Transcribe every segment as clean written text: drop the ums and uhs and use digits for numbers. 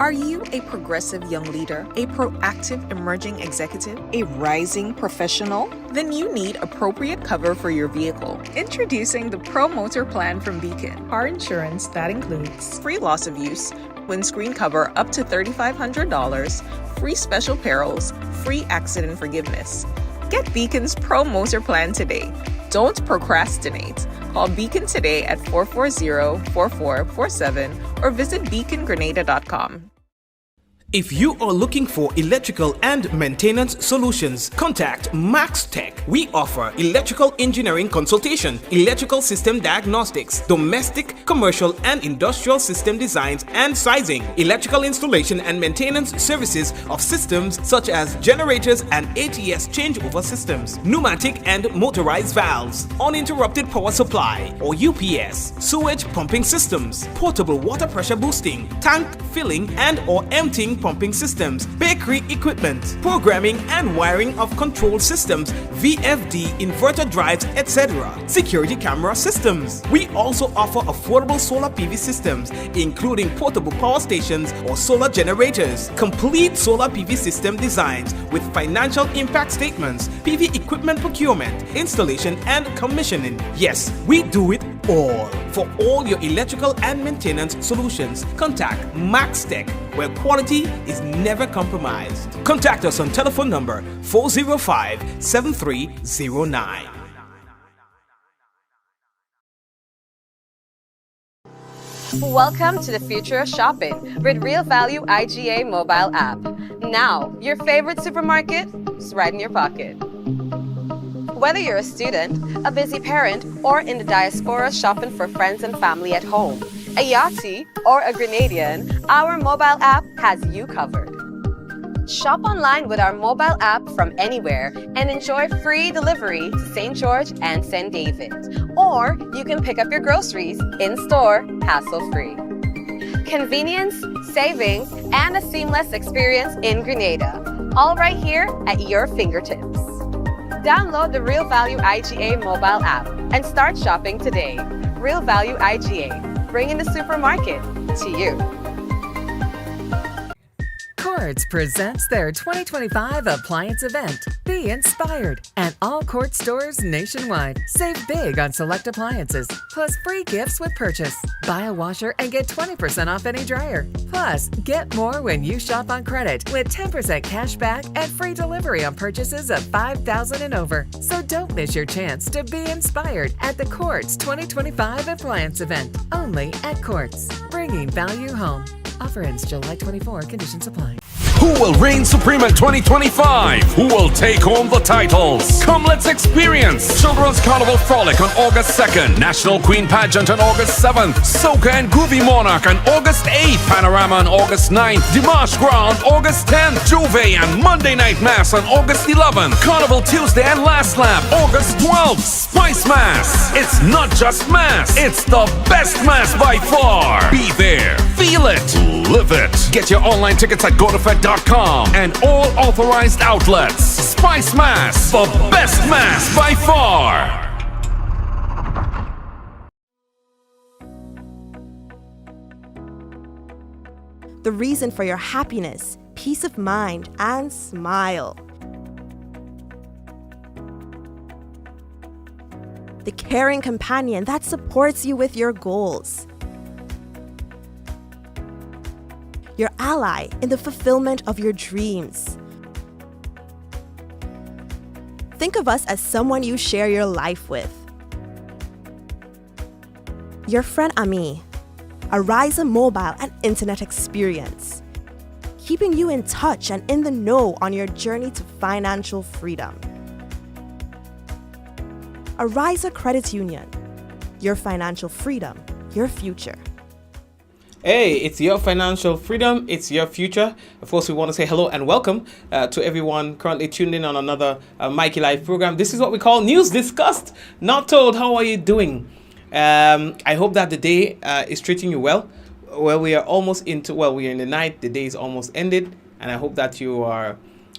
Are you a progressive young leader, a proactive emerging executive, a rising professional? Then you need appropriate cover for your vehicle. Introducing the Pro Motor Plan from Beacon. Car insurance that includes free loss of use, windscreen cover up to $3,500, free special perils, free accident forgiveness. Get Beacon's Pro Motor Plan today. Don't procrastinate. Call Beacon today at 440-4447 or visit beacongrenada.com. If you are looking for electrical and maintenance solutions, contact Max Tech. We offer electrical engineering consultation, electrical system diagnostics, domestic, commercial, and industrial system designs and sizing, electrical installation and maintenance services of systems such as generators and ATS changeover systems, pneumatic and motorized valves, uninterrupted power supply or UPS, sewage pumping systems, portable water pressure boosting, tank filling and or emptying pumping systems, bakery equipment, programming and wiring of control systems, VFD, inverter drives, etc. Security camera systems. We also offer affordable solar PV systems, including portable power stations or solar generators, complete solar PV system designs with financial impact statements, PV equipment procurement, installation and commissioning. Yes, we do it all. For all your electrical and maintenance solutions, contact Max Tech, where quality is never compromised. Contact us on telephone number 405-7309. Welcome to the future of shopping with Real Value IGA mobile app. Now, your favorite supermarket is right in your pocket. Whether you're a student, a busy parent, or in the diaspora shopping for friends and family at home, a Yachty, or a Grenadian, our mobile app has you covered. Shop online with our mobile app from anywhere and enjoy free delivery to St. George and St. David. Or you can pick up your groceries in-store, hassle-free. Convenience, savings, and a seamless experience in Grenada. All right here at your fingertips. Download the Real Value IGA mobile app and start shopping today. Real Value IGA, bringing the supermarket to you. Quartz presents their 2025 appliance event, Be Inspired, at all Quartz stores nationwide. Save big on select appliances, plus free gifts with purchase. Buy a washer and get 20% off any dryer. Plus, get more when you shop on credit with 10% cash back and free delivery on purchases of $5,000 and over. So don't miss your chance to be inspired at the Quartz 2025 appliance event, only at Quartz, bringing value home. Offer ends July 24. Conditions apply. Who will reign supreme in 2025? Who will take home the titles? Come, let's experience Children's Carnival Frolic on August 2nd, National Queen Pageant on August 7th, Soca and Groovy Monarch on August 8th, Panorama on August 9th, Dimanche Gras on August 10th, Juve and Monday Night Mass on August 11th, Carnival Tuesday and Last Lap August 12th, Spice Mass. It's not just mass, it's the best mass by far. Be there, feel it, live it. Get your online tickets at GoToFed.com and all authorized outlets. Spice Mass, the best mass by far. The reason for your happiness, peace of mind, and smile. The caring companion that supports you with your goals. Your ally in the fulfillment of your dreams. Think of us as someone you share your life with. Your friend Ami, a Ryza mobile and internet experience, keeping you in touch and in the know on your journey to financial freedom. A Ryza Credit Union, your financial freedom, your future. Hey, it's your financial freedom, it's your future. Of course, we want to say hello and welcome to everyone currently tuned in on another Mikey Live program. This is what we call News Discussed, Not Told. How are you doing? I hope that the day is treating you well. Well, we are almost into, we're in the night. The day is almost ended. And I hope that you are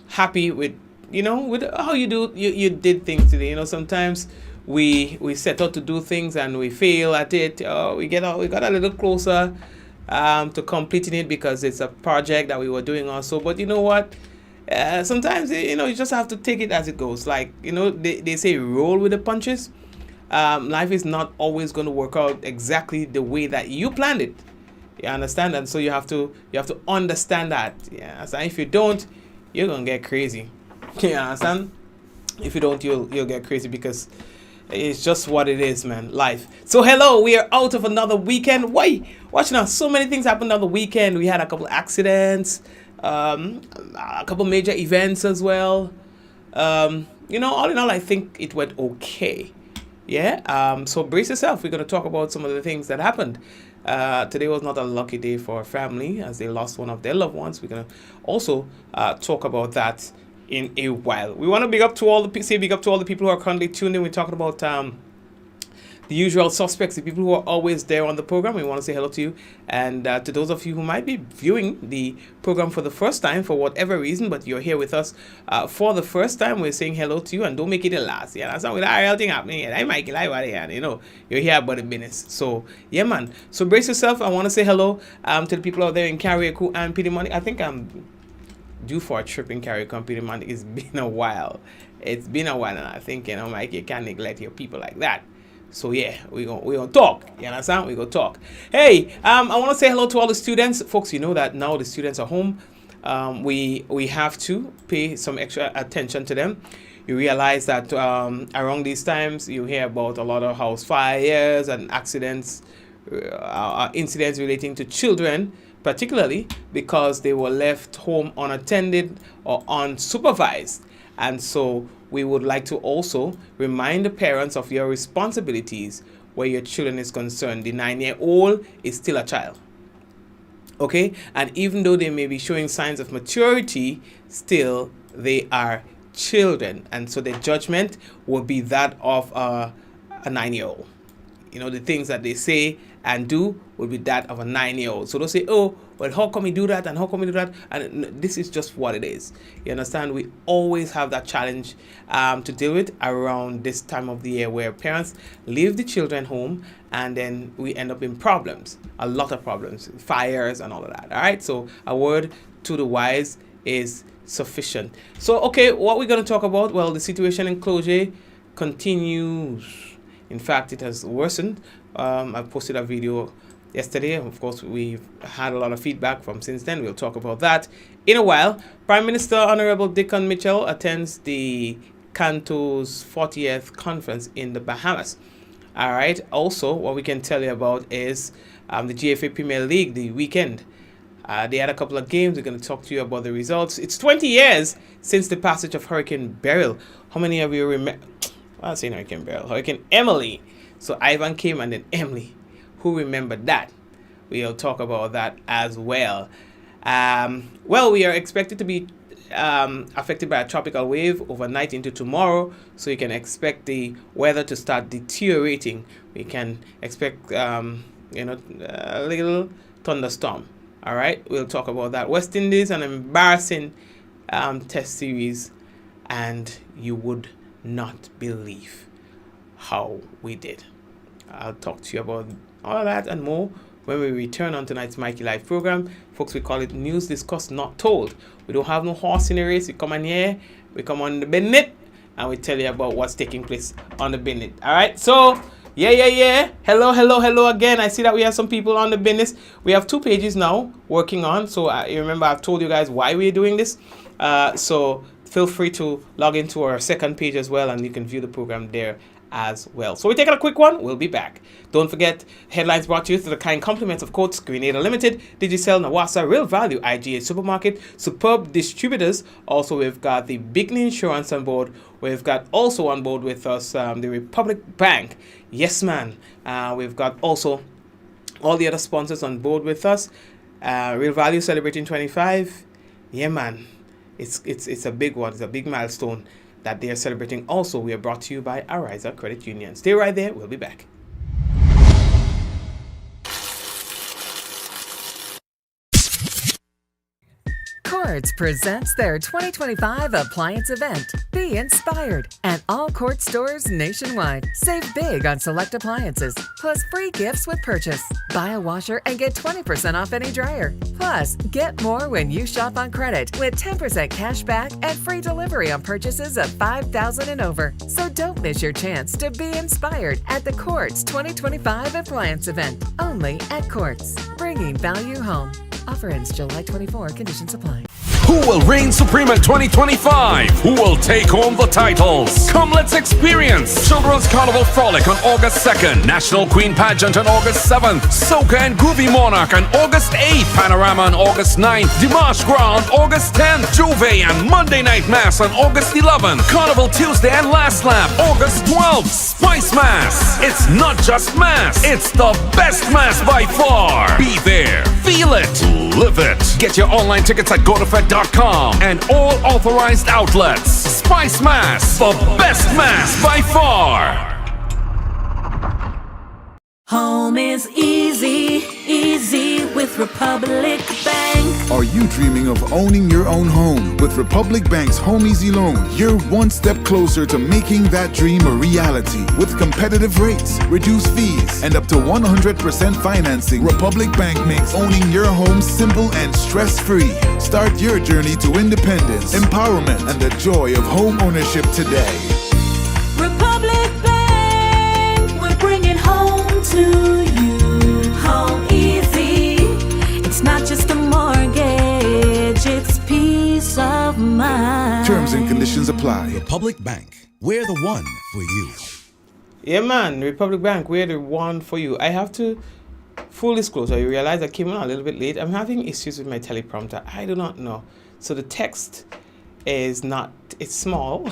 happy with, with how you did things today. Sometimes we set out to do things and we fail at it. We got a little closer to completing it because it's a project that we were doing also. But you know what? Sometimes you just have to take it as it goes. Like they say roll with the punches. Life is not always going to work out exactly the way that you planned it. You understand? And so you have to understand that. Yeah. So if you don't, you're gonna get crazy. You understand? If you don't, you'll get crazy because it's just what it is, man. Life. So hello, we are out of another weekend. Why? Watch now. So many things happened on the weekend. We had a couple accidents, a couple major events as well. All in all, I think it went okay. Yeah. So brace yourself. We're gonna talk about some of the things that happened. Today was not a lucky day for our family as they lost one of their loved ones. We're gonna also talk about that in a while. We want to big up to all the people who are currently tuned in. We're talking about the usual suspects, the people who are always there on the program. We want to say hello to you, and to those of you who might be viewing the program for the first time for whatever reason, but you're here with us for the first time. We're saying hello to you, and don't make it the last. Yeah, that's not with our thing happening. I'm Mikey, you're here about the business. So yeah, man. So brace yourself. I want to say hello to the people out there in Carriacou and Pidimoni. I think I'm due for a trip in Carriacou and Pidimoni. It's been a while. It's been a while, and I think Mikey, you can't neglect your people like that. So yeah, we gonna talk. You understand? We gonna talk. Hey, I want to say hello to all the students, folks. You know that now the students are home. We have to pay some extra attention to them. You realize that around these times you hear about a lot of house fires and accidents, incidents relating to children, particularly because they were left home unattended or unsupervised. And so we would like to also remind the parents of your responsibilities where your children is concerned. The 9-year-old is still a child. Okay? And even though they may be showing signs of maturity, still they are children. And so the judgment will be that of a 9-year-old. The things that they say and do will be that of a 9-year-old. So they'll say, oh, well, how come you do that and how come you do that? And this is just what it is. You understand? We always have that challenge to deal with around this time of the year where parents leave the children home and then we end up in problems. A lot of problems, fires and all of that. All right? So a word to the wise is sufficient. So, okay, what we're going to talk about? Well, the situation in Cloge continues. In fact, it has worsened. I posted a video yesterday. Of course, we've had a lot of feedback from since then. We'll talk about that in a while. Prime Minister Honorable Dickon Mitchell attends the Canto's 40th conference in the Bahamas. All right. Also, what we can tell you about is the GFA Premier League, the weekend. They had a couple of games. We're going to talk to you about the results. It's 20 years since the passage of Hurricane Beryl. How many of you remember? I'll say Hurricane Beryl. Hurricane Emily. So Ivan came and then Emily. Who remembered that? We'll talk about that as well. Well, we are expected to be affected by a tropical wave overnight into tomorrow. So you can expect the weather to start deteriorating. We can expect, a little thunderstorm. All right. We'll talk about that. West Indies, an embarrassing test series. And you would not believe how we did. I'll talk to you about all that and more when we return on tonight's Mikey Live program. Folks, we call it News Discussed Not Told. We don't have no horse in the race. We come on here, we come on the Bennett, and we tell you about what's taking place on the Bennett. All right, so yeah. Hello again. I see that we have some people on the business. We have 2 pages now working on. So you remember I've told you guys why we're doing this. So feel free to log into our second page as well, and you can view the program there as well. So we're taking a quick one. We'll be back. Don't forget, headlines brought to you through the kind compliments of Coats, Grenada Limited, Digicel, Nawasa, Real Value, IGA Supermarket, Superb Distributors. Also, we've got the Bigny Insurance on board. We've got also on board with us the Republic Bank. Yes, man. We've got also all the other sponsors on board with us. Real Value celebrating 25. Yeah, man. It's a big one. It's a big milestone that they are celebrating. Also, we are brought to you by Ariza Credit Union. Stay right there. We'll be back. Quartz presents their 2025 appliance event. Be inspired at all Quartz stores nationwide. Save big on select appliances, plus free gifts with purchase. Buy a washer and get 20% off any dryer. Plus, get more when you shop on credit with 10% cash back and free delivery on purchases of $5,000 and over. So don't miss your chance to be inspired at the Quartz 2025 appliance event. Only at Quartz, bringing value home. Offer ends July 24. Conditions apply. Who will reign supreme in 2025? Who will take home the titles? Come, let's experience Children's Carnival Frolic on August 2nd, National Queen Pageant on August 7th, Soca and Groovy Monarch on August 8th, Panorama on August 9th, Dimanche Gras on August 10th, Juve and Monday Night Mass on August 11th, Carnival Tuesday and Last Lap August 12th, Spice Mass. It's not just mass, it's the best mass by far. Be there, feel it, live it. Get your online tickets at GoToFed.com and all authorized outlets. Spice Mass, the best mass by far. Home is easy, easy with Republic Bank. Are you dreaming of owning your own home? With Republic Bank's Home Easy Loan, you're one step closer to making that dream a reality. With competitive rates, reduced fees, and up to 100% financing, Republic Bank makes owning your home simple and stress-free. Start your journey to independence, empowerment, and the joy of home ownership today. Republic Bank, we're bringing home to you. Home easy. It's not just a mortgage, it's peace of mind. Terms and conditions apply. Republic Bank, we're the one for you. Yeah, man, Republic Bank, we're the one for you. I have to full disclosure, you realize I came on a little bit late. I'm having issues with my teleprompter. I do not know. So the text is not, it's small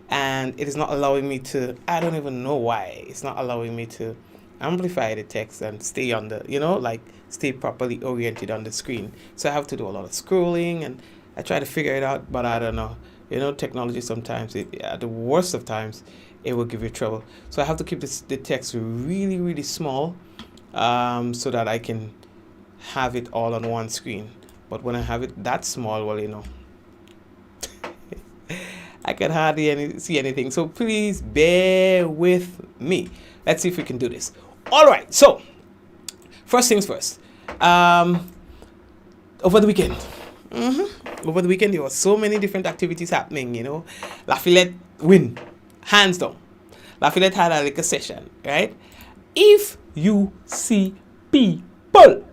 and it is not allowing me to, I don't even know why. It's not allowing me to amplify the text and stay on the, like stay properly oriented on the screen. So I have to do a lot of scrolling and I try to figure it out, but I don't know. Technology sometimes, at the worst of times, it will give you trouble. So I have to keep the text really, really small so that I can have it all on one screen. But when I have it that small, well, I can hardly see anything. So please bear with me. Let's see if we can do this. All right. So first things first. Over the weekend. Over the weekend, there were so many different activities happening, Lafayette win. Hands down. Lafayette had a liquor session, right? If you see people,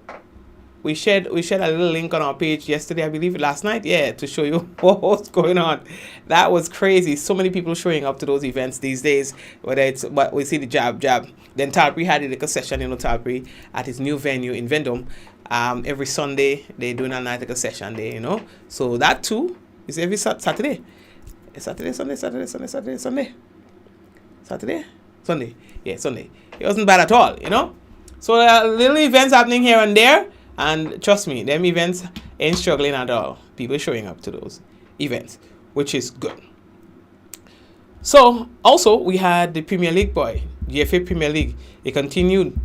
we shared a little link on our page yesterday, I believe, last night, to show you what's going on. That was crazy. So many people showing up to those events these days, whether it's, but we see the jab. Then Talpri had a liquor session, Talpri, at his new venue in Vendome. Every Sunday, they're doing a night liquor session there, So that too is every Saturday. Saturday. Yeah, Sunday. It wasn't bad at all, So little events happening here and there. And trust me, them events ain't struggling at all. People showing up to those events, which is good. So, also, we had the Premier League GFA Premier League. It continued,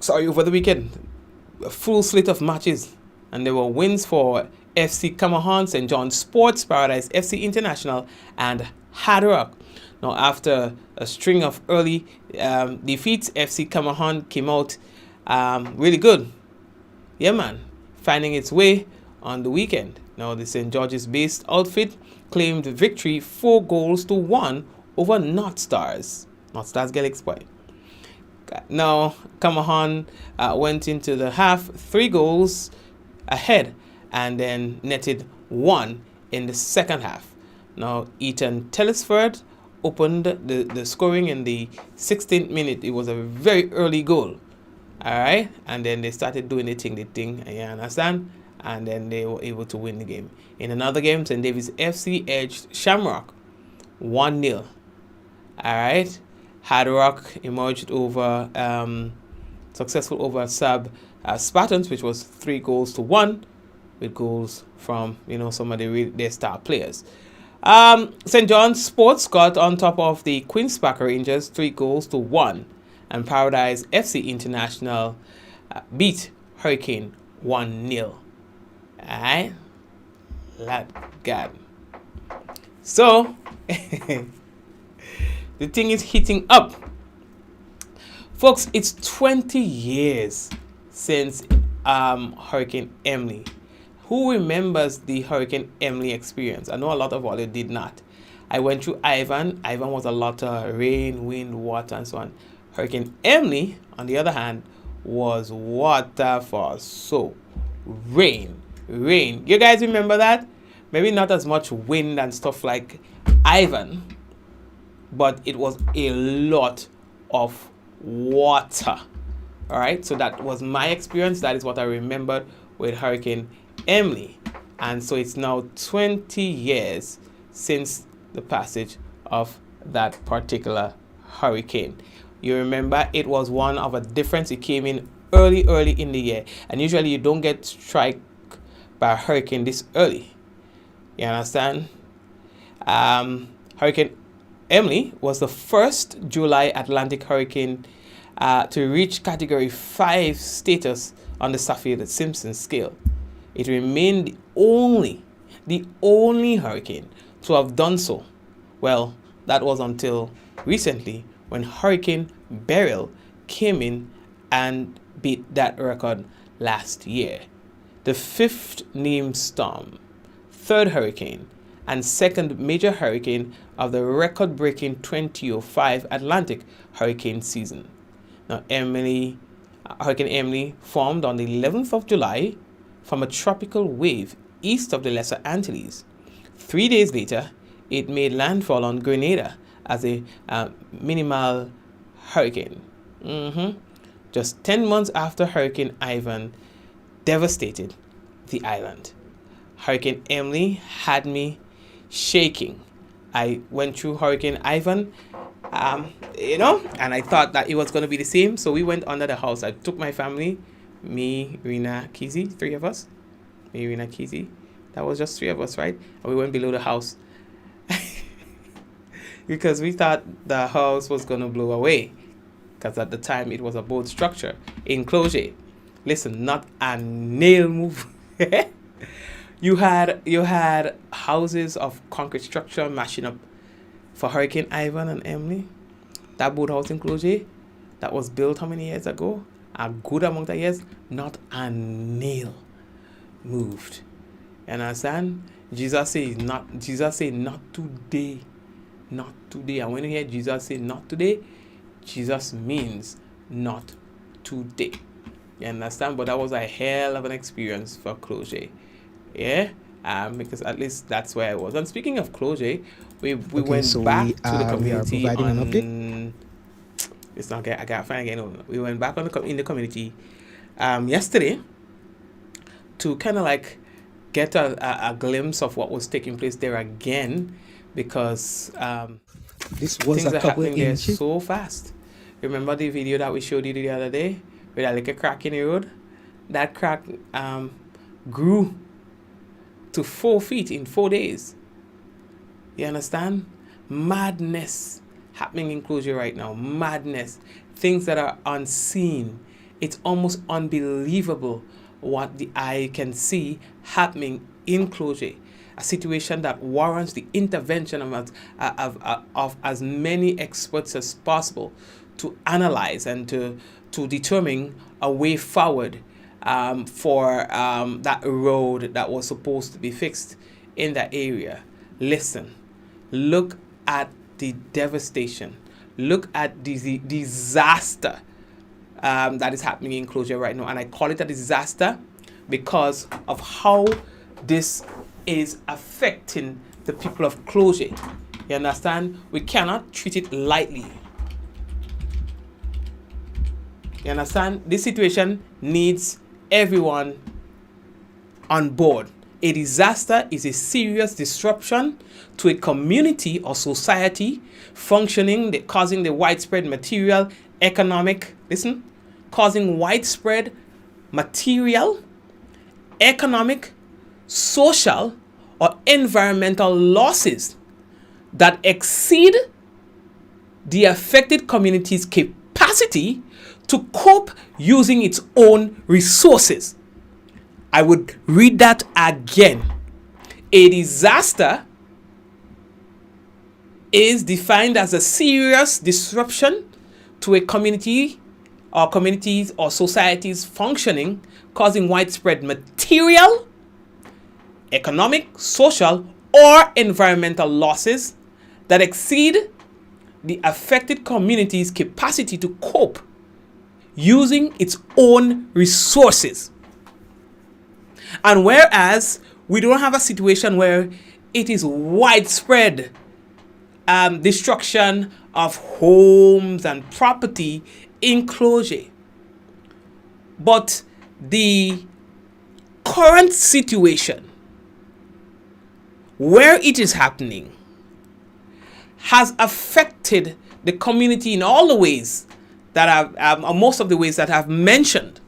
over the weekend. A full slate of matches. And there were wins for FC Camahan, St. John's Sports, Paradise FC International, and Hard Rock. Now, after a string of early defeats, FC Camahan came out really good. Yeah, man, finding its way on the weekend. Now, the St. George's-based outfit claimed victory 4-1 over North Stars. North Stars get exploited. Now, Camahan went into the half 3 goals ahead and then netted 1 in the second half. Now, Ethan Telesford opened the scoring in the 16th minute. It was a very early goal. All right, and then they started doing the thing, you understand? And then they were able to win the game. In another game, St. David's FC edged Shamrock 1-0. All right, Hard Rock emerged over successful over Spartans, which was 3-1, with goals from some of their star players. St. John's Sports got on top of the Queen's Park Rangers 3-1. And Paradise FC International beat Hurricane 1-0. Alright? Lad God. So, the thing is heating up. Folks, it's 20 years since Hurricane Emily. Who remembers the Hurricane Emily experience? I know a lot of you did not. I went through Ivan. Ivan was a lot of rain, wind, water, and so on. Hurricane Emily, on the other hand, was water for so. Rain. You guys remember that? Maybe not as much wind and stuff like Ivan, but it was a lot of water. All right, so that was my experience. That is what I remembered with Hurricane Emily. And so it's now 20 years since the passage of that particular hurricane. You remember it was one of a difference. It came in early in the year, and usually you don't get struck by a hurricane this early. You understand? Hurricane Emily was the first July Atlantic hurricane to reach Category 5 status on the Saffir-Simpson scale. It remained the only hurricane to have done so. Well, that was until recently when Hurricane Beryl came in and beat that record last year. The fifth named storm, third hurricane, and second major hurricane of the record-breaking 2005 Atlantic hurricane season. Now, Hurricane Emily formed on the 11th of July from a tropical wave east of the Lesser Antilles. 3 days later, it made landfall on Grenada as a minimal hurricane. Just 10 months after Hurricane Ivan devastated the island. Hurricane Emily had me shaking. I went through Hurricane Ivan, and I thought that it was going to be the same. So we went under the house. I took my family, me, Rena, Kizzy, three of us. Me, Rena, Kizzy. That was just three of us, right? And we went below the house because we thought the house was going to blow away. Because at the time it was a boat structure enclosure. Listen, not a nail move. You had houses of concrete structure mashing up for Hurricane Ivan and Emily. That boathouse enclosure that was built how many years ago? A good amount of years. Not a nail moved. You understand? Jesus said not today. Not today. And when you hear Jesus say not today, Jesus means not today. You understand? But that was a hell of an experience for closure. Yeah? Because at least that's where I was. And speaking of closure, we went back to the community on... It's not I gotta find again. We went back in the community yesterday to kind of like get a glimpse of what was taking place there again, because this was things a are couple happening there inches. so fast. Remember the video that we showed you the other day with that little crack in the road? That crack grew to 4 feet in 4 days. You understand? Madness happening in closure right now. Madness. Things that are unseen. It's almost unbelievable what the eye can see happening in closure. A situation that warrants the intervention of as many experts as possible to analyze and to determine a way forward for that road that was supposed to be fixed in that area. Listen, look at the devastation. Look at the disaster that is happening in closure right now. And I call it a disaster because of how this is affecting the people of closure. You understand? We cannot treat it lightly. You understand? This situation needs everyone on board. A disaster is a serious disruption to a community or society functioning, causing the widespread material, economic, causing widespread material, economic, social, or environmental losses that exceed the affected community's capacity to cope using its own resources. I would read that again. A disaster is defined as a serious disruption to a community or communities or societies functioning, causing widespread material, economic, social, or environmental losses that exceed the affected community's capacity to cope using its own resources. And whereas we don't have a situation where it is widespread destruction of homes and property in closure, but the current situation where it is happening has affected the community in all the ways that most of the ways that I've mentioned,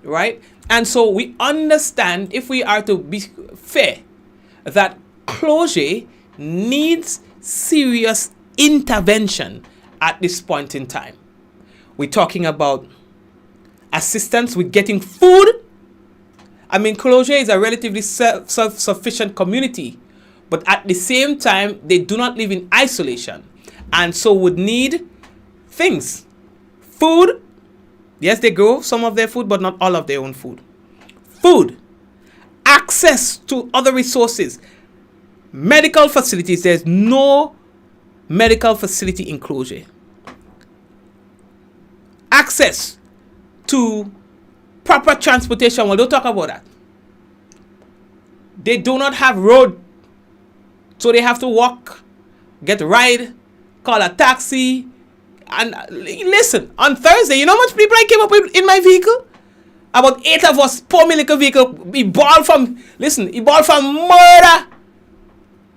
right? And so we understand, if we are to be fair, that closure needs serious intervention at this point in time. We're talking about assistance with getting food. I mean, closure is a relatively self-sufficient community, but at the same time, they do not live in isolation, and so would need things. Food. Yes, they grow some of their food, but not all of their own food. Food. Access to other resources. Medical facilities. There's no medical facility in closure. Access to proper transportation. Well, don't talk about that. They do not have road, so they have to walk, get a ride, call a taxi. And listen, on Thursday, you know how much people I came up with in my vehicle? About 8 of us, pour me like a vehicle. He balled from murder.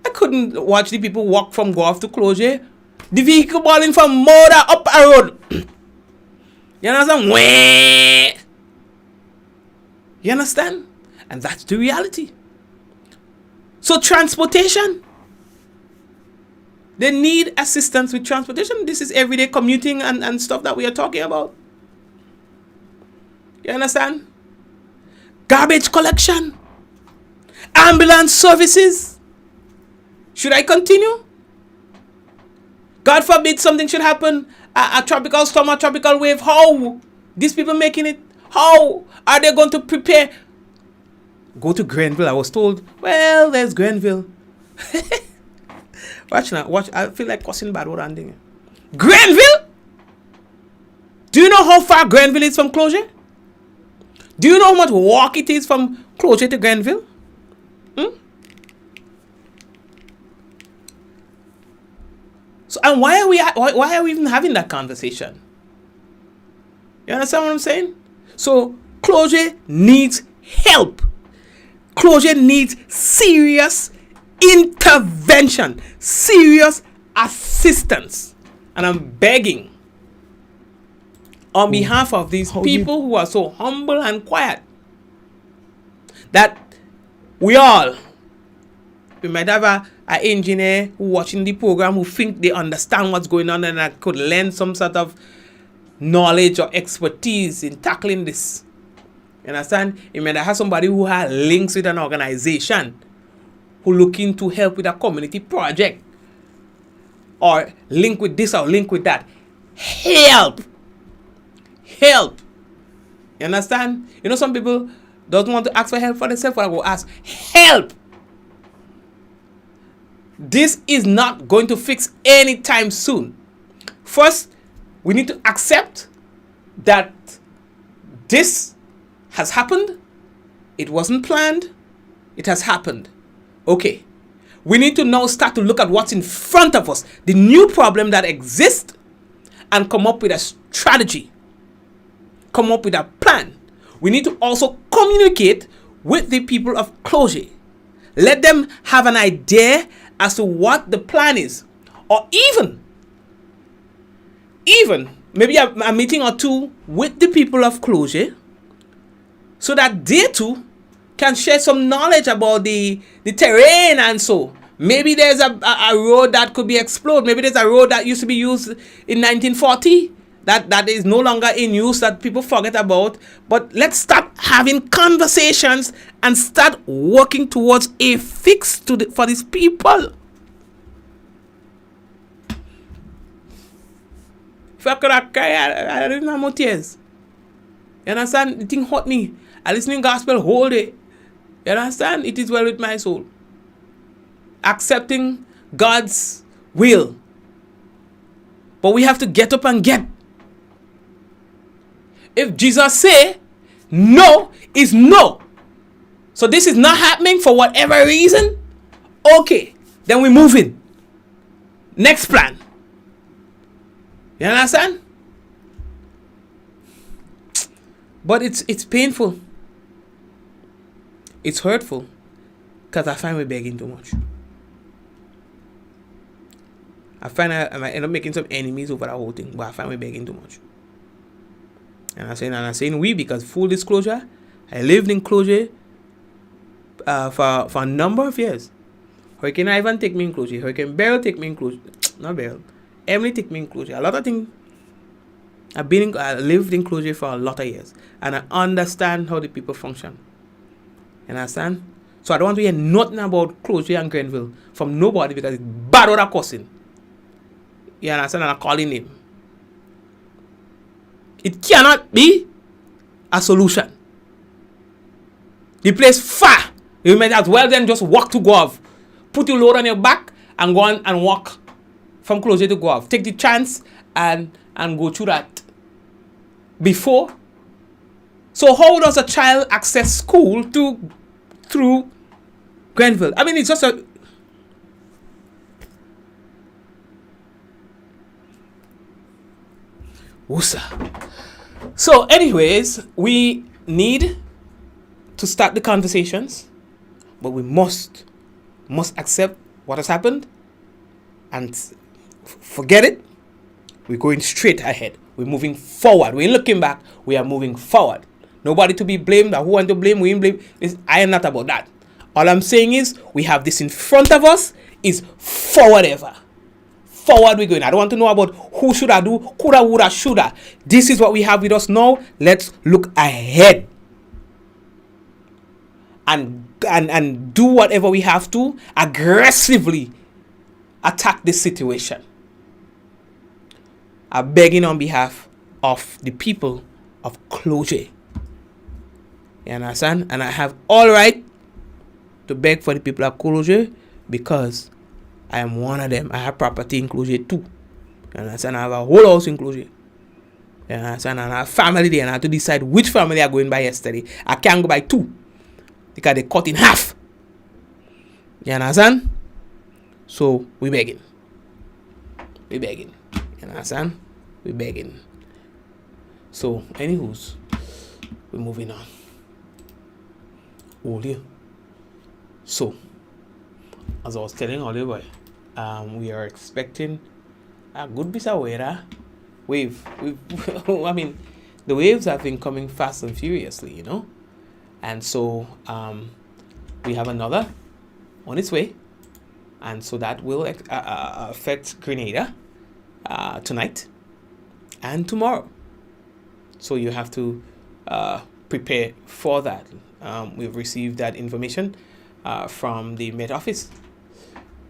I couldn't watch the people walk from Golf to Closure. The vehicle balling from murder up a road. You understand? You understand? And that's the reality. So transportation. They need assistance with transportation. This is everyday commuting and stuff that we are talking about. You understand? Garbage collection. Ambulance services. Should I continue? God forbid something should happen. A tropical storm, a tropical wave. How? These people making it? How are they going to prepare? Go to Grenville. I was told, well, there's Grenville. Watch now. Watch. I feel like cussing bad word ending. Grenville? Do you know how far Grenville is from Closure? Do you know how much walk it is from Closure to Grenville? So, and why are we even having that conversation? You understand what I'm saying? So, Closure needs help. Closure needs serious intervention, serious assistance. And I'm begging on behalf of these people who are so humble and quiet that we might have an engineer who watching the program who think they understand what's going on and that could lend some sort of knowledge or expertise in tackling this. You understand? You might have somebody who has links with an organization who looking to help with a community project, or link with this or link with that. Help. You understand? You know, some people don't want to ask for help for themselves, but I will ask help. This is not going to fix anytime soon. First, we need to accept that this has happened. It wasn't planned. It has happened. Okay. We need to now start to look at what's in front of us, the new problem that exists, and come up with a strategy. Come up with a plan. We need to also communicate with the people of Closure. Let them have an idea as to what the plan is. Or even maybe a meeting or two with the people of Closure, so that they too can share some knowledge about the terrain. And so maybe there's a road that could be explored. Maybe there's a road that used to be used in 1940 that is no longer in use, that people forget about. But let's start having conversations and start working towards a fix for these people. If I could have cried, I didn't have more tears. You understand? The thing hurt me. I listening gospel whole day. You understand? It is well with my soul. Accepting God's will. But we have to get up and get. If Jesus say no is no. So this is not happening for whatever reason. Okay. Then we move in. Next plan. You understand? But it's painful. It's hurtful. Because I find we're begging too much. I find I might end up making some enemies over that whole thing. But I find we're begging too much. And I'm saying we, because full disclosure, I lived in Closure for a number of years. Hurricane Ivan take me in Closure. Hurricane Beryl take me in Closure. Not Beryl. Emily take me in Closure. A lot of things. I lived in Closure for a lot of years. And I understand how the people function. You understand? So I don't want to hear nothing about Closure and Grenville from nobody, because it's bad order cussing. You understand? And I'm calling him. It cannot be a solution. The place far. You might as well then just walk to Guave. Put your load on your back and go on and walk from Closure to Guave. Take the chance and go through that. Before. So how does a child access school through Grenville? I mean, it's just a... Woosa. So anyways, we need to start the conversations, but we must accept what has happened and forget it. We're going straight ahead. We're moving forward. We ain't looking back. We are moving forward. Nobody to be blamed. Who want to blame? We ain't blame. I am not about that. All I'm saying is we have this in front of us. Is forward ever. Forward we're going. I don't want to know about who should I do, coulda, woulda, shoulda. This is what we have with us now. Let's look ahead and do whatever we have to aggressively attack this situation. I'm begging on behalf of the people of Closure. You understand? And I have all right to beg for the people of Closure, because I am one of them. I have property in Closure too. You understand? I have a whole house in Closure. You understand? And I have family there, and I have to decide which family I'm going by yesterday. I can't go by two, because they cut in half. You understand? So we begging. We begging. You understand? We begging. So anywho's, we're moving on. Earlier. So, as I was telling Oliver, we are expecting a good bit of weather. I mean, the waves have been coming fast and furiously, you know. And so, we have another on its way. And so that will affect Grenada tonight and tomorrow. So you have to prepare for that. We've received that information from the Met Office.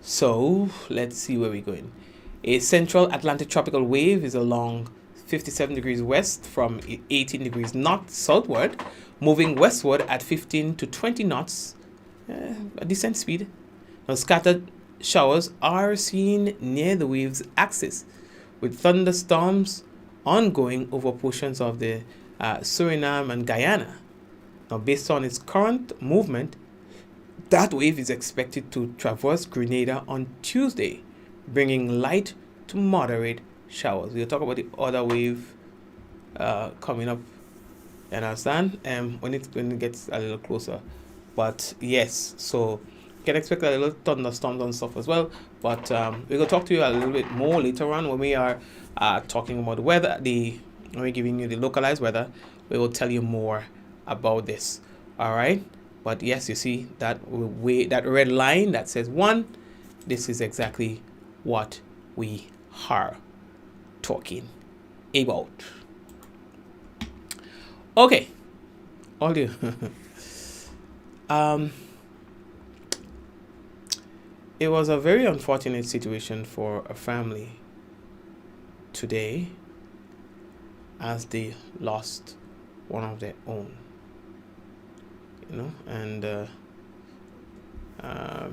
So let's see where we're going. A central Atlantic tropical wave is along 57 degrees west from 18 degrees north southward, moving westward at 15 to 20 knots, a decent speed. Now, scattered showers are seen near the wave's axis, with thunderstorms ongoing over portions of the Suriname and Guyana. Now, based on its current movement, that wave is expected to traverse Grenada on Tuesday, bringing light to moderate showers. We'll talk about the other wave coming up, you understand, when it gets a little closer. But yes, so you can expect a little thunderstorms and stuff as well. But we're going to talk to you a little bit more later on when we are talking about the weather. When we're giving you the localized weather, we will tell you more about this. All right. But yes, you see that red line that says 1. This is exactly what we are talking about. Okay. All you. It was a very unfortunate situation for a family today as they lost one of their own. And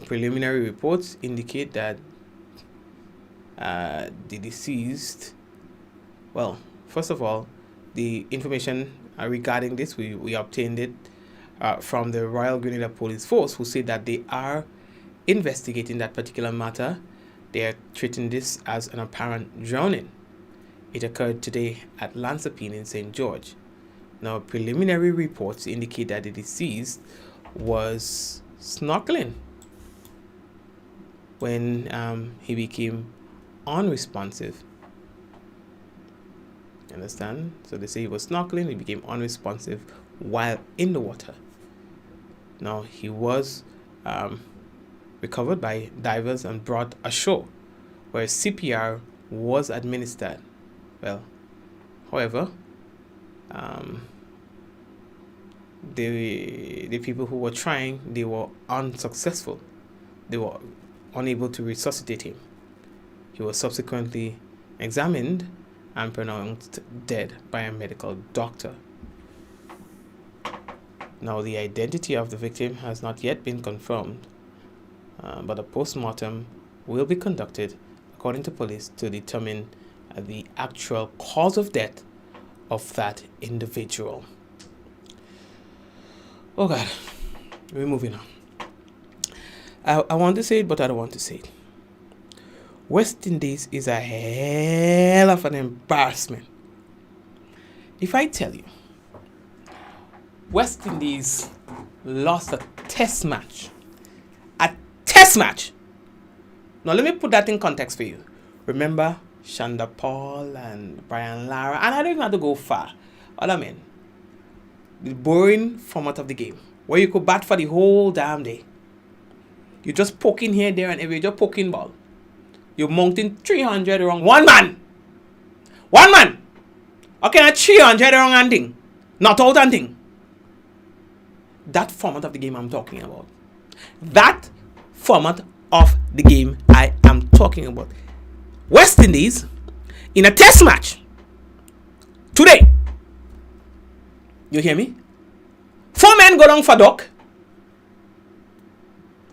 preliminary reports indicate that the deceased, well, first of all, the information regarding this, we obtained it from the Royal Grenada Police Force, who said that they are investigating that particular matter. They are treating this as an apparent drowning. It occurred today at Lansapine in St. George. Now, preliminary reports indicate that the deceased was snorkeling when he became unresponsive. Understand? So they say he was snorkeling, he became unresponsive while in the water. Now, he was recovered by divers and brought ashore, where CPR was administered. Well, however, the people who were trying, they were unsuccessful. They were unable to resuscitate him. He was subsequently examined and pronounced dead by a medical doctor. Now, the identity of the victim has not yet been confirmed, but a post-mortem will be conducted, according to police, to determine the actual cause of death of that individual. Oh God, we're moving on. I want to say it, but I don't want to say it. West Indies is a hell of an embarrassment. If I tell you, West Indies lost a test match. A test match! Now let me put that in context for you. Remember Shanda Paul and Brian Lara, and I don't even have to go far. All I mean, the boring format of the game, where you could bat for the whole damn day. You're just poking here, there, and everywhere. You're just poking ball. You're mounting 300 wrong. One man! Okay, now 300 wrong and thing. Not out and thing. That format of the game I'm talking about. That format of the game I am talking about. West Indies in a test match today. You hear me? 4 men go down for duck.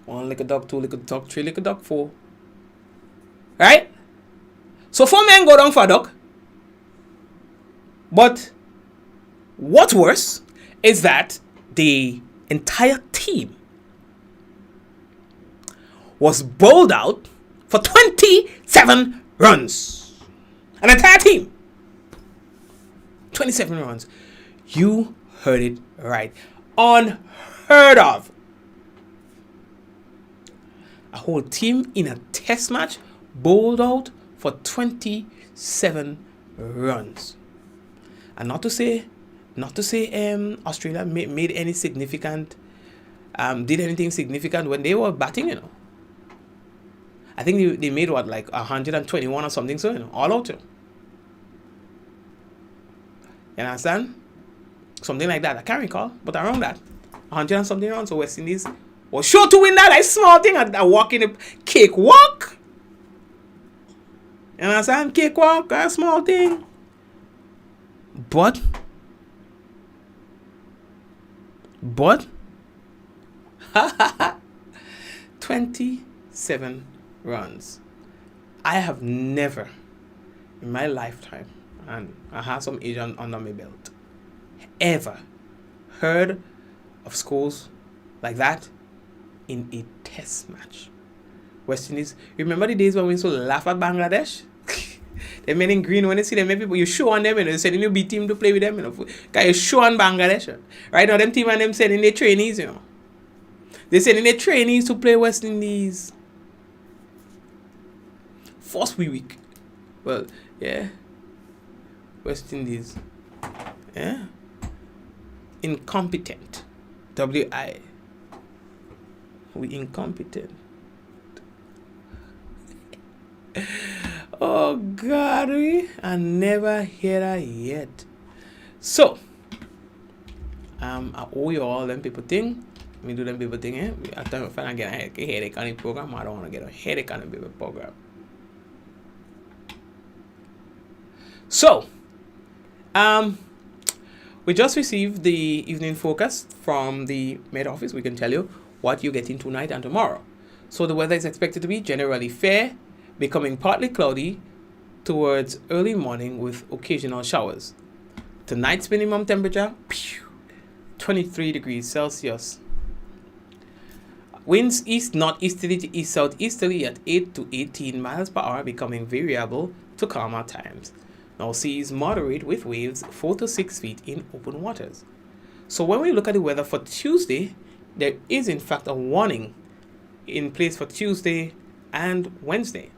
1 little duck, 2 little duck, 3 little duck, 4. Right? So 4 men go down for duck. But what's worse is that the entire team was bowled out for 27 runs. An entire team. 27 runs. You heard it right. Unheard of. A whole team in a test match bowled out for 27 runs. And not to say Australia made any significant, did anything significant when they were batting, you know. I think they made what, like 121 or something, so, you know, all out. You understand? Something like that. I can't recall, but around that. 100 and something runs. So West Indies was sure to win that. Like small thing. I walk in a cakewalk. You understand? Cakewalk, a small thing. But 27 runs. I have never in my lifetime, and I have some age under my belt, ever heard of scores like that in a test match. West Indies, remember the days when we used to laugh at Bangladesh? The men in green, when you see them, people, you show on them, you know, sending your B team to play with them, you know. Because you show on Bangladesh. Right now, them team and them sending their trainees, you know. They sending their trainees to play West Indies. First week. Well, yeah. West Indies. Yeah. Incompetent. W-I. We incompetent. Oh God, I never hear that yet. So, I owe you all them people thing. Me do them people thing, eh? I tell if I get a headache on the program, I don't want to get a headache on the people program. So, we just received the evening forecast from the Met Office. We can tell you what you're getting tonight and tomorrow. So the weather is expected to be generally fair, becoming partly cloudy towards early morning with occasional showers. Tonight's minimum temperature, 23 degrees Celsius. Winds east-northeasterly to east-southeasterly at 8 to 18 miles per hour, becoming variable to calmer times. Now seas moderate with waves 4 to 6 feet in open waters. So when we look at the weather for Tuesday, there is in fact a warning in place for Tuesday and Wednesday.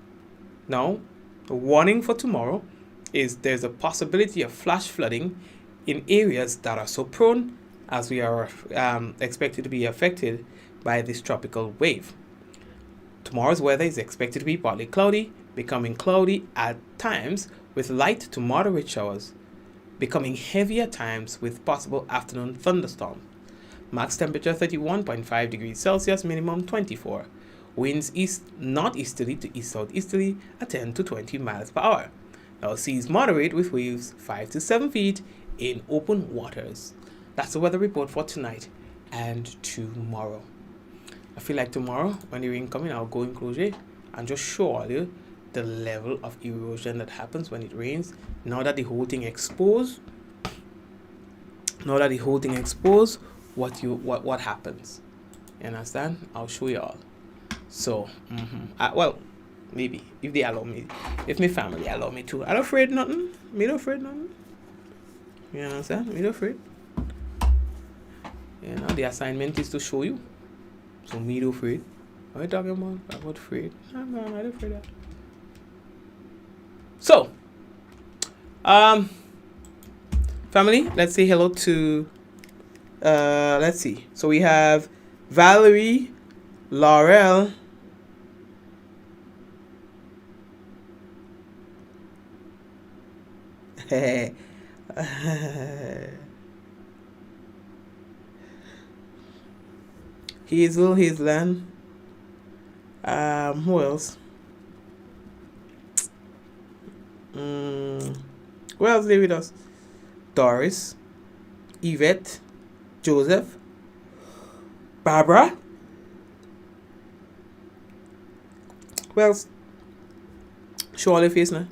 Now, the warning for tomorrow is there's a possibility of flash flooding in areas that are so prone as we are expected to be affected by this tropical wave. Tomorrow's weather is expected to be partly cloudy, becoming cloudy at times with light to moderate showers, becoming heavy at times with possible afternoon thunderstorm. Max temperature 31.5 degrees Celsius, minimum 24. Winds east-northeasterly to east-southeasterly at 10 to 20 miles per hour. Now seas moderate with waves 5 to 7 feet in open waters. That's the weather report for tonight and tomorrow. I feel like tomorrow, when the rain comes in, I'll go in closer and just show you the level of erosion that happens when it rains. Now that the whole thing exposed, what happens. You understand? I'll show you all. So, well, maybe if they allow me, if my family allow me to. I don't afraid nothing. Me don't afraid nothing. You understand? Me don't afraid. You know, the assignment is to show you. So me don't afraid. What are you talking about? I'm not afraid. No, man, I don't afraid that. So, family, let's say hello to, let's see. So we have Valerie, Laurel, Hazel, Hazeland, who else? Who else live with us? Doris, Yvette, Joseph, Barbara. Who else? Show all your face now.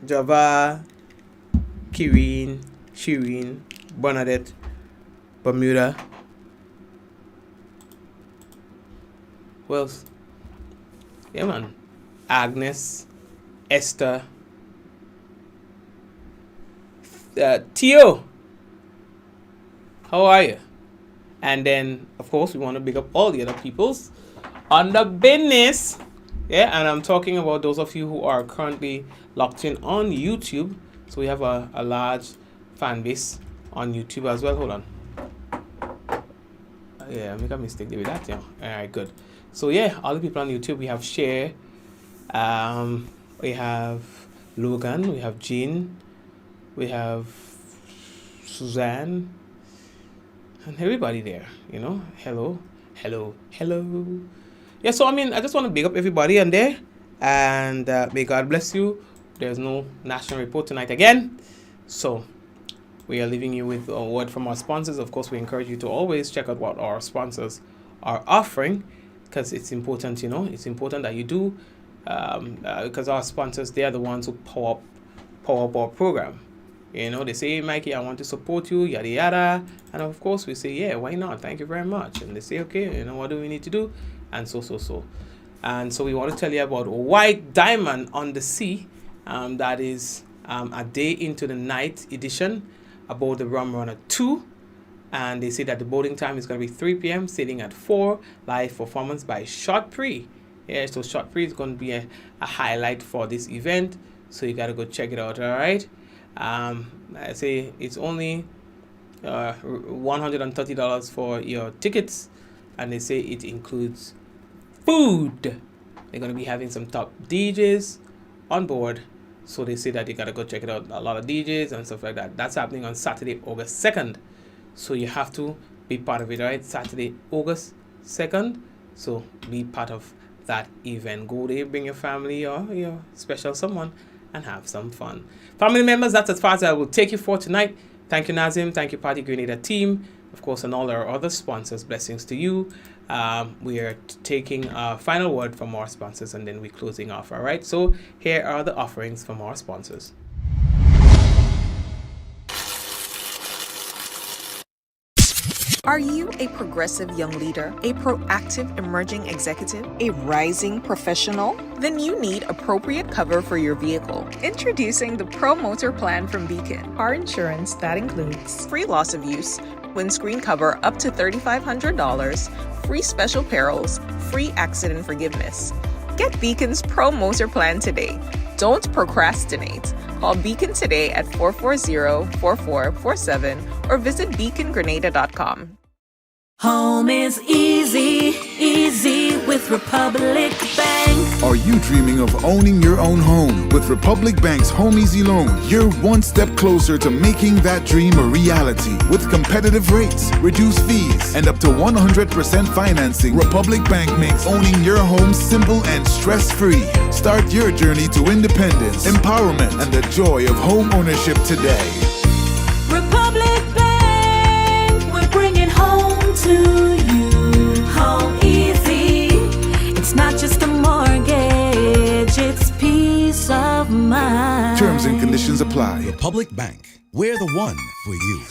Java, Kireen, Shireen, Bernadette, Bermuda. Who else? Yeah, man. Agnes, Esther, Theo. How are you? And then, of course, we want to big up all the other peoples on the business. Yeah, and I'm talking about those of you who are currently locked in on YouTube. So we have a large fan base on YouTube as well. Hold on. Yeah, I make a mistake there with that. Yeah. All right, good. So yeah, all the people on YouTube, we have Cher, we have Logan, we have Jean, we have Suzanne, and everybody there, you know. Hello. Yeah, so I mean, I just want to big up everybody on there, and may God bless you. There's no national report tonight again, so we are leaving you with a word from our sponsors. Of course, we encourage you to always check out what our sponsors are offering, because it's important, you know. It's important that you do, because our sponsors, they are the ones who power up our program. You know, they say, hey, Mikey, I want to support you, yada yada, and of course we say, yeah, why not? Thank you very much. And they say, okay, you know, what do we need to do? And so. And so we want to tell you about White Diamond on the Sea. That is a day into the night edition about the Rum Runner 2. And they say that the boarding time is going to be 3 p.m., sailing at 4, live performance by Shot Pre. Yeah, so Shot Pre is going to be a highlight for this event. So you got to go check it out, all right? I say it's only $130 for your tickets. And they say it includes food. They're going to be having some top DJs on board. So they say that you got to go check it out. A lot of DJs and stuff like that. That's happening on Saturday, August 2nd. So you have to be part of it, right? Saturday, August 2nd. So be part of that event. Go there, bring your family or your special someone and have some fun. Family members, that's as far as I will take you for tonight. Thank you, Nazim. Thank you, Party Grenada team. Of course, and all our other sponsors. Blessings to you. We are taking a final word from our sponsors and then we're closing off. All right. So here are the offerings from our sponsors. Are you a progressive young leader, a proactive emerging executive, a rising professional? Then you need appropriate cover for your vehicle. Introducing the Pro Motor Plan from Beacon. Car insurance that includes free loss of use, windscreen cover up to $3,500, free special perils, free accident forgiveness. Get Beacon's Pro Motor Plan today. Don't procrastinate. Call Beacon today at 440-4447 or visit beacongrenada.com. Home is easy, easy with Republic Bank. Are you dreaming of owning your own home? With Republic Bank's Home Easy Loan, you're one step closer to making that dream a reality. With competitive rates, reduced fees, and up to 100% financing, Republic Bank makes owning your home simple and stress-free. Start your journey to independence, empowerment, and the joy of home ownership today. Republic Bank, we're bringing home to you. Home easy. It's not just a mortgage, it's peace of mind. Terms and conditions apply. Republic Bank. We're the one for you.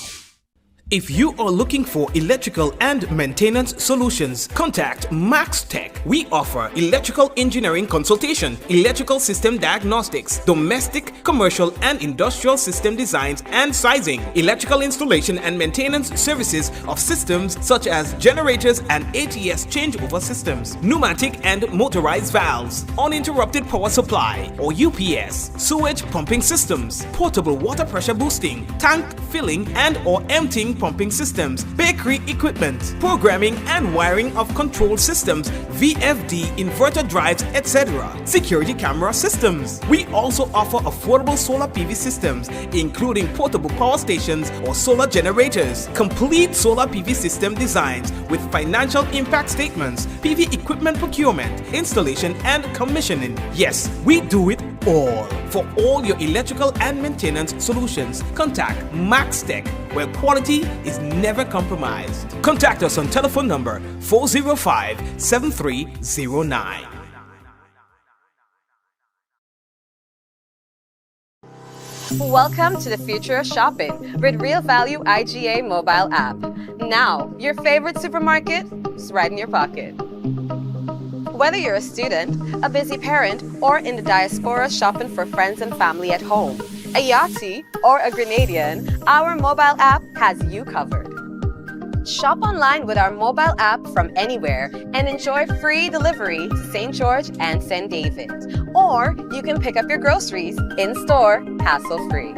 If you are looking for electrical and maintenance solutions, contact Max Tech. We offer electrical engineering consultation, electrical system diagnostics, domestic, commercial, and industrial system designs and sizing, electrical installation and maintenance services of systems such as generators and ATS changeover systems, pneumatic and motorized valves, uninterrupted power supply or UPS, sewage pumping systems, portable water pressure boosting, tank filling and or emptying pumping systems, bakery equipment, programming and wiring of control systems, VFD, inverter drives, etc. Security camera systems. We also offer affordable solar PV systems, including portable power stations or solar generators, complete solar PV system designs with financial impact statements, PV equipment procurement, installation and commissioning. Yes, we do it all. For all your electrical and maintenance solutions, contact Max Tech, where quality is never compromised. Contact us on telephone number 405-7309. Welcome to the future of shopping with Real Value IGA mobile app. Now, your favorite supermarket is right in your pocket. Whether you're a student, a busy parent, or in the diaspora shopping for friends and family at home, a Yachty or a Grenadian, our mobile app has you covered. Shop online with our mobile app from anywhere and enjoy free delivery to St. George and St. David. Or you can pick up your groceries in-store, hassle-free.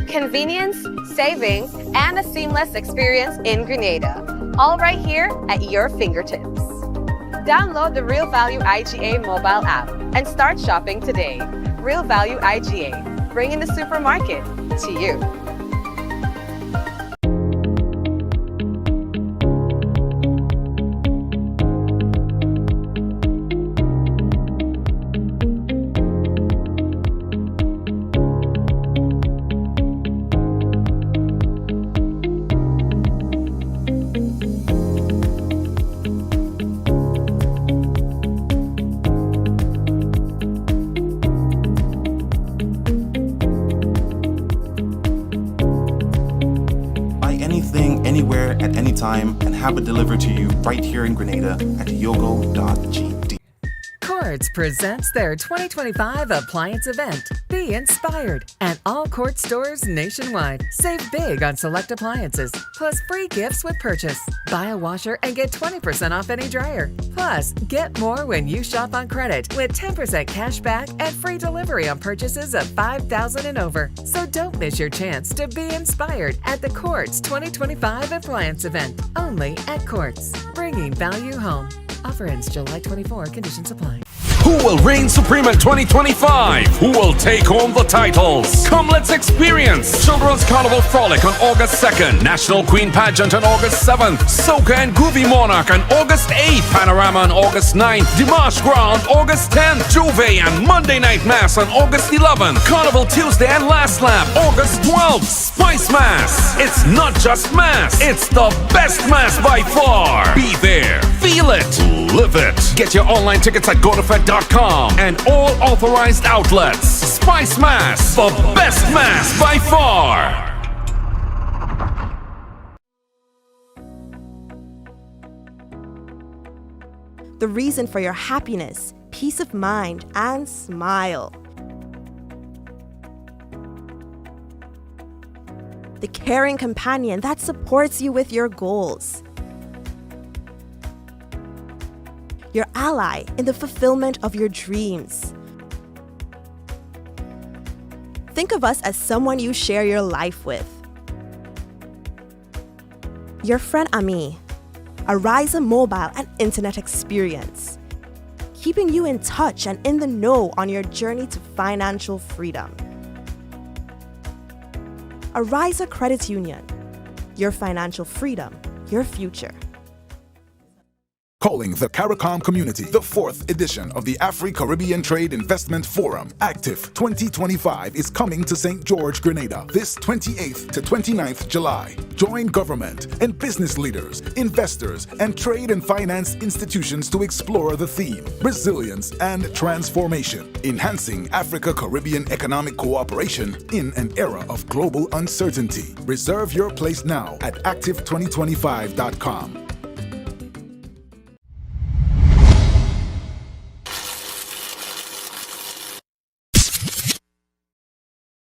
Convenience, savings, and a seamless experience in Grenada. All right here at your fingertips. Download the Real Value IGA mobile app and start shopping today. Real Value IGA, bringing the supermarket to you. Anywhere at any time and have it delivered to you right here in Grenada at yogo.gd. Quartz presents their 2025 appliance event. Be inspired at all Quartz stores nationwide. Save big on select appliances, plus free gifts with purchase. Buy a washer and get 20% off any dryer. Plus, get more when you shop on credit with 10% cash back and free delivery on purchases of $5,000 and over. So don't miss your chance to be inspired at the Quartz 2025 appliance event. Only at Quartz, bringing value home. Offer ends July 24. Conditions apply. Who will reign supreme in 2025? Who will take home the titles? Come, let's experience Children's Carnival Frolic on August 2nd, National Queen Pageant on August 7th, Soca and Groovy Monarch on August 8th, Panorama on August 9th, Dimanche Gras on August 10th, Juve and Monday Night Mass on August 11th, Carnival Tuesday and Last Lap August 12th, Spice Mass. It's not just mass, it's the best mass by far. Be there, feel it, live it. Get your online tickets at godefed.com and all authorized outlets. Spice Mass, the best mass by far. The reason for your happiness, peace of mind, and smile. The caring companion that supports you with your goals. Your ally in the fulfillment of your dreams. Think of us as someone you share your life with. Your friend Ami, a Ryza mobile and internet experience, keeping you in touch and in the know on your journey to financial freedom. A Ryza Credit Union, your financial freedom, your future. Calling the CARICOM community, the 4th edition of the Afri-Caribbean Trade Investment Forum, Active 2025, is coming to St. George, Grenada, this 28th to 29th July. Join government and business leaders, investors, and trade and finance institutions to explore the theme, resilience and transformation, enhancing Africa-Caribbean economic cooperation in an era of global uncertainty. Reserve your place now at active2025.com.